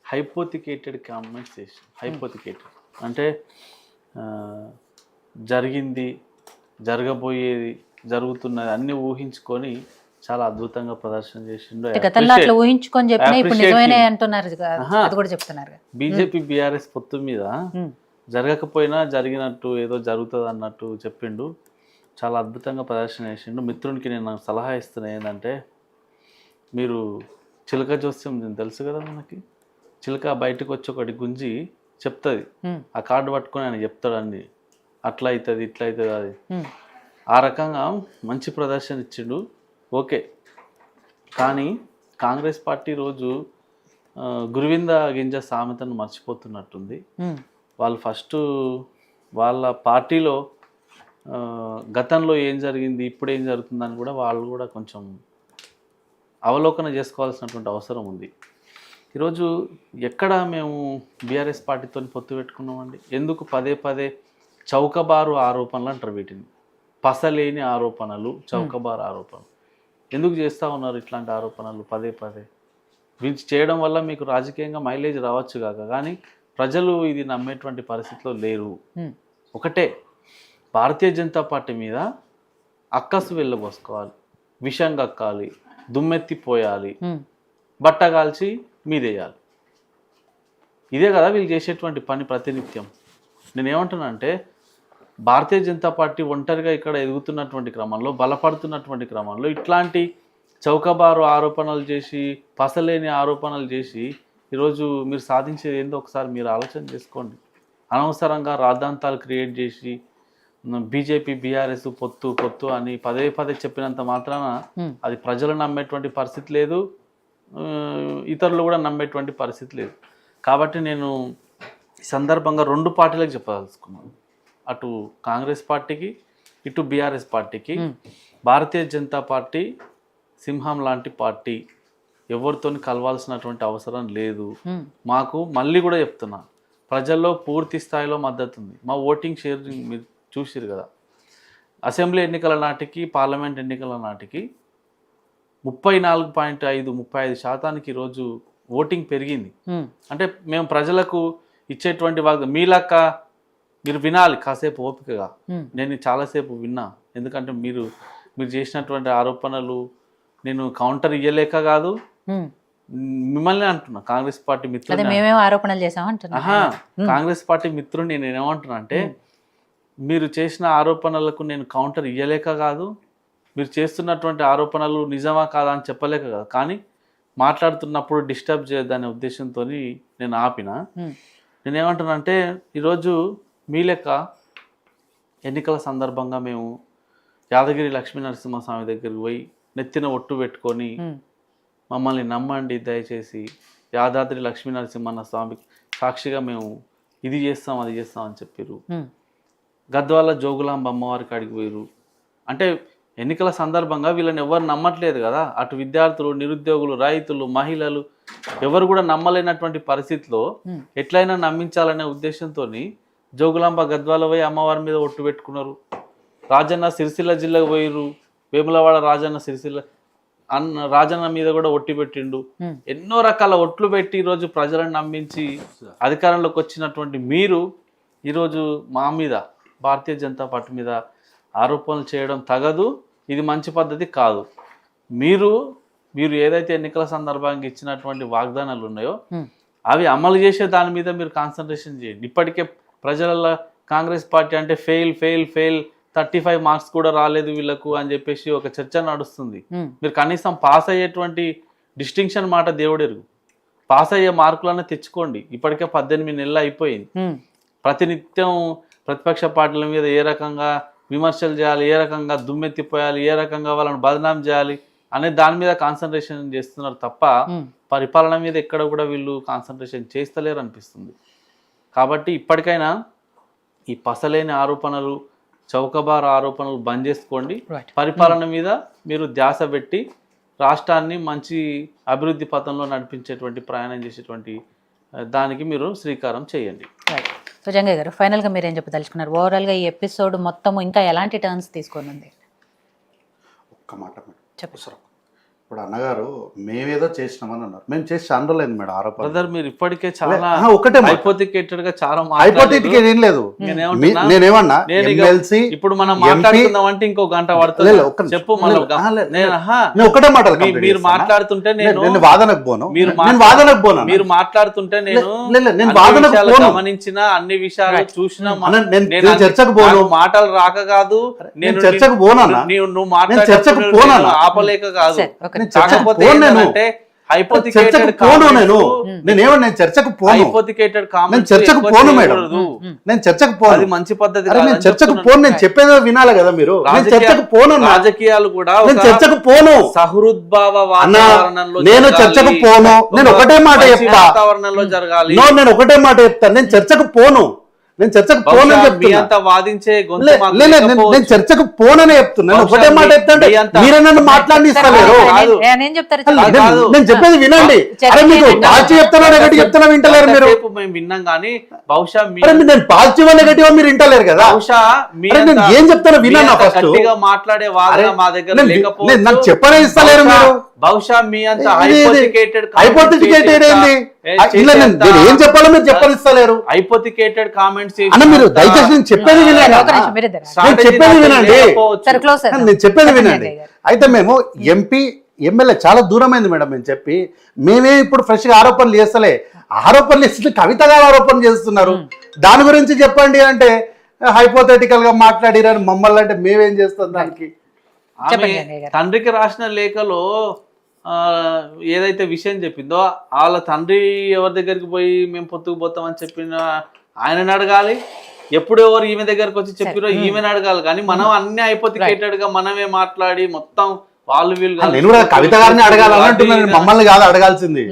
Hypothecated comments చేసి hypothecated అంటే జరిగింది, జరగబోయేది, జరుగుతున్నది అన్నీ ఊహించుకొని చాలా అద్భుతంగా ప్రదర్శన చేసిండు. గతంలో అట్లా ఊహించుకొని చెప్పినా ఇప్పుడు నిజమేనే అంటున్నారు, అది కూడా చెప్తున్నారు. బీజేపీ బీఆర్ఎస్ పొత్తు మీద జరగకపోయినా జరిగినట్టు ఏదో జరుగుతుంది అన్నట్టు చెప్పిండు. చాలా అద్భుతంగా ప్రదర్శన చేసిండు. మిత్రునికి నేను సలహా ఇస్తున్నా ఏంటంటే, మీరు చిలక జోస్యం తెలుసు కదా మనకి, చిలక బయటకు వచ్చి ఒకటి గుంజి చెప్తుంది, ఆ కార్డు పట్టుకొని ఆయన చెప్తాడు అన్ని, అట్లా అవుతుంది ఇట్లా అవుతుంది అది. ఆ రకంగా మంచి ప్రదర్శన ఇచ్చిండు. ఓకే, కానీ కాంగ్రెస్ పార్టీ రోజు గురువింద గింజ సామెతను మర్చిపోతున్నట్టుంది. వాళ్ళు ఫస్ట్ వాళ్ళ పార్టీలో గతంలో ఏం జరిగింది, ఇప్పుడు ఏం జరుగుతుందని కూడా వాళ్ళు కూడా కొంచెం అవలోకన చేసుకోవాల్సినటువంటి అవసరం ఉంది. ఈరోజు ఎక్కడ మేము బీఆర్ఎస్ పార్టీతో పొత్తు పెట్టుకున్నామండి? ఎందుకు పదే పదే చౌకబారు ఆరోపణలు అంటారు వీటిని, పసలేని ఆరోపణలు, చౌకబారు ఆరోపణలు ఎందుకు చేస్తూ ఉన్నారు? ఇట్లాంటి ఆరోపణలు పదే పదే వీటి చేయడం వల్ల మీకు రాజకీయంగా మైలేజ్ రావచ్చు కాక, కానీ ప్రజలు ఇది నమ్మేటువంటి పరిస్థితిలో లేరు. ఒకటే, భారతీయ జనతా పార్టీ మీద అక్కసు వెళ్ళబోసుకోవాలి, విషం కక్కాలి, దుమ్మెత్తిపోయాలి, బట్ట కాల్చి మీదేయాలి. ఇదే కదా వీళ్ళు చేసేటువంటి పని ప్రతినిత్యం. నేనేమంటున్నా అంటే, భారతీయ జనతా పార్టీ ఒంటరిగా ఇక్కడ ఎదుగుతున్నటువంటి క్రమంలో, బలపడుతున్నటువంటి క్రమంలో ఇట్లాంటి చౌకబారు ఆరోపణలు చేసి, పసలేని ఆరోపణలు చేసి ఈరోజు మీరు సాధించేది ఏందో ఒకసారి మీరు ఆలోచన చేసుకోండి. అనవసరంగా రాద్ధాంతాలు క్రియేట్ చేసి బీజేపీ బీఆర్ఎస్ పొత్తు పొత్తు అని పదే పదే చెప్పినంత మాత్రాన అది ప్రజలు నమ్మేటువంటి పరిస్థితి లేదు, ఇతరులు కూడా నమ్మేటువంటి పరిస్థితి లేదు. కాబట్టి నేను ఈ సందర్భంగా రెండు పార్టీలకు చెప్పదలుచుకున్నాను, అటు కాంగ్రెస్ పార్టీకి ఇటు బీఆర్ఎస్ పార్టీకి. భారతీయ జనతా పార్టీ సింహం లాంటి పార్టీ, ఎవరితో కలవాల్సినటువంటి అవసరం లేదు. మాకు మళ్ళీ కూడా చెప్తున్నా, ప్రజల్లో పూర్తి స్థాయిలో మద్దతు ఉంది. మా ఓటింగ్ షేర్ మీరు చూసిరు కదా, అసెంబ్లీ ఎన్నికల నాటికి పార్లమెంట్ ఎన్నికల నాటికి 34.5-35% ఈరోజు ఓటింగ్ పెరిగింది. అంటే మేము ప్రజలకు ఇచ్చేటువంటి మీలక్క మీరు వినాలి కాసేపు ఓపికగా. నేను చాలాసేపు విన్నా, ఎందుకంటే మీరు చేసినటువంటి ఆరోపణలు నేను కౌంటర్ ఇయ్యలేక కాదు, మిమ్మల్ని అంటున్నా, కాంగ్రెస్ పార్టీ మిత్రులు ఆరోపణలు చేసామంటున్నా. కాంగ్రెస్ పార్టీ మిత్రుడిని నేను ఏమంటున్నా అంటే, మీరు చేసిన ఆరోపణలకు నేను కౌంటర్ ఇయ్యలేక కాదు, మీరు చేస్తున్నటువంటి ఆరోపణలు నిజమా కాదా అని చెప్పలేక కాదు, కానీ మాట్లాడుతున్నప్పుడు డిస్టర్బ్ చేయొద్దనే ఉద్దేశంతో నేను ఆపిన. నేనేమంటున్నా అంటే, ఈరోజు మీ లెక్క ఎన్నికల సందర్భంగా మేము యాదగిరి లక్ష్మీ నరసింహస్వామి దగ్గరికి పోయి నెత్తిన ఒట్టు పెట్టుకొని, మమ్మల్ని నమ్మండి దయచేసి, యాదాద్రి లక్ష్మీ నరసింహన్న స్వామి సాక్షిగా మేము ఇది చేస్తాం అది చేస్తాం అని చెప్పారు. గద్వాల జోగులాంబ అమ్మవారికి అడిగి పోయారు. అంటే ఎన్నికల సందర్భంగా వీళ్ళని ఎవరు నమ్మట్లేదు కదా, అటు విద్యార్థులు, నిరుద్యోగులు, రైతులు, మహిళలు ఎవరు కూడా నమ్మలేనటువంటి పరిస్థితిలో ఎట్లయినా నమ్మించాలనే ఉద్దేశంతో జోగులాంబ గద్వాల పోయి అమ్మవారి మీద ఒట్టు పెట్టుకున్నారు. రాజన్న సిరిసిల్ల జిల్లాకు పోయిరు, వేములవాడ రాజన్న సిరిసిల్ల రాజన్న మీద కూడా ఒట్టి పెట్టిండు. ఎన్నో రకాల ఒట్లు పెట్టి ఈరోజు ప్రజలను నమ్మించి అధికారంలోకి వచ్చినటువంటి మీరు ఈరోజు మా మీద, భారతీయ జనతా పార్టీ మీద ఆరోపణలు చేయడం తగదు, ఇది మంచి పద్ధతి కాదు. మీరు ఏదైతే ఎన్నికల సందర్భంగా ఇచ్చినటువంటి వాగ్దానాలు ఉన్నాయో అవి అమలు చేసే దాని మీద మీరు కాన్సన్ట్రేషన్ చేయండి. ఇప్పటికే ప్రజలలో కాంగ్రెస్ పార్టీ అంటే ఫెయిల్ 35 మార్క్స్ కూడా రాలేదు వీళ్ళకు అని చెప్పేసి ఒక చర్చ నడుస్తుంది. మీరు కనీసం పాస్ అయ్యేటువంటి డిస్టింక్షన్ మాట దేవుడెరుగు, పాస్ అయ్యే మార్కులనే తెచ్చుకోండి. ఇప్పటికే 18 నెలలు అయిపోయింది. ప్రతినిత్యం ప్రతిపక్ష పార్టీల మీద ఏ రకంగా విమర్శలు చేయాలి, ఏ రకంగా దుమ్మెత్తిపోయాలి, ఏ రకంగా వాళ్ళని బదనాం చేయాలి అనే దాని మీద కాన్సన్ట్రేషన్ చేస్తున్నారు తప్ప పరిపాలన మీద ఎక్కడ కూడా వీళ్ళు కాన్సన్ట్రేషన్ చేస్తలేరు అనిపిస్తుంది. కాబట్టి ఇప్పటికైనా ఈ పసలేని ఆరోపణలు, చౌకబారు ఆరోపణలు బంద్ చేసుకోండి. పరిపాలన మీద మీరు ధ్యాస పెట్టి రాష్ట్రాన్ని మంచి అభివృద్ధి పథంలో నడిపించేటువంటి ప్రయాణం చేసేటువంటి దానికి మీరు శ్రీకారం చేయండి. సో జంగయ్య గారు, ఫైనల్గా మీరు ఏం చెప్పదలుచుకున్నారు? ఓవరాల్గా ఈ ఎపిసోడ్ మొత్తం ఇంకా ఎలాంటి టర్న్స్ తీసుకొని ఉంది? ఒక్క మాట చెప్పు సార్. ఇప్పుడు అన్నగారు మేమేదో చేసినామని అన్నారు. మేము చేసి చంద్రలేదు మేడం ఆరోపణ. బ్రదర్ మీరు ఇప్పటికే చాలా ఒకటే హైపోథెటికల్ గా చాలా హైపోథెటికల్ ఏం లేదు. నేనేమన్నా ఎమ్మెల్సీ ఇప్పుడు మనం మాట్లాడుతున్నాం అంటే ఇంకో గంట పడుతుంది చెప్పు. నేను ఒకటే మాట మీరు మాట్లాడుతుంటే నేను వాదనకు పోను. మీరు మాట్లాడుతుంటే నేను గమనించిన అన్ని విషయాలు చూసినా నేను చర్చకు పోను. మాటలు రాక కాదు, నేను చర్చకు పోనన్నా. నువ్వు మాట్లాడే ఆపలేక కాదు. కాకపోతే ఏంటంటే హైపోథికేటెడ్ నేను చర్చకు పోను. హైపోథికేటెడ్ నేను చర్చకు పోను మేడం. నేను చర్చకు పోను. అది మంచి పద్ధతి. నేను చర్చకు పోను. నేను చెప్పేదో వినాలి కదా మీరు. నేను చర్చకు పోను. రాజకీయాలు కూడా నేను చర్చకు పోను. సహృద్భావ వాతావరణంలో నేను చర్చకు పోను. నేను ఒకటే మాట చెప్తా. వాతావరణంలో జరగాలి. నేను ఒకటే మాట చెప్తాను. నేను చర్చకు పోను. నేను చర్చకు పోనని చెప్తున్నా. వాదించే నేను చర్చకు పోనని చెప్తున్నా. ఒకటే మాట చెప్తాంటే మీరే నన్ను మాట్లాడిస్తలేరు. నేను చెప్పేది వినండి. అరే మీకు పాజిటివ్ చెప్తున్నా నెగటివ్ చెప్తున్నా వింటలేరు మీరు. మేము విన్నాం కానీ బహుశా నేను పాజిటివ్ నెగటివ్ మీరు వింటలేరు కదా. బహుశా నేను ఏం చెప్తానో విన్నా ఫస్ట్. మాట్లాడే వాదన మా దగ్గర లేకపోతే నాకు చెప్పనే ఇస్తలేరు మీరు. బహుశా మీ అంత హైపోథెటికేటెడ్ ఏంది? ఏం చెప్పాలో మీరు చెప్పనిస్తలేరు. హైపోథికేటెడ్ కామెంట్స్ అన్న మీరు దయచేసి నేను చెప్పేది వినండి. నేను చెప్పేది వినండి. నేను చెప్పేది వినండి. అయితే మేము ఎంపీ ఎమ్మెల్యే చాలా దూరమైంది మేడం మేము చెప్పి. మేమే ఇప్పుడు ఫ్రెష్ గా ఆరోపణలు చేస్తలే. ఆరోపణలు చేస్తే కవిత గారు ఆరోపణలు చేస్తున్నారు. దాని గురించి చెప్పండి అంటే హైపోథెటికల్ గా మాట్లాడిరని మమ్మల్ని అంటే మేమేం చేస్తాం దానికి? తండ్రికి రాసిన లేఖలో ఏదైతే విషయం చెప్పిందో వాళ్ళ తండ్రి ఎవరి దగ్గరికి పోయి మేము పొత్తుకు పోతామని చెప్పిన ఆయనని అడగాలి. ఎప్పుడు ఎవరు ఈమె దగ్గరకు వచ్చి చెప్పిరో ఈమెను అడగాలి. కానీ మనం అన్ని హైపోథికేటెడ్ గా మనమే మాట్లాడి మొత్తం వాళ్ళు వీళ్ళు నేను కూడా కవిత గారిని అడగాలన్నట్టున్నాను. మమ్మల్ని కాదు అడగాల్సింది.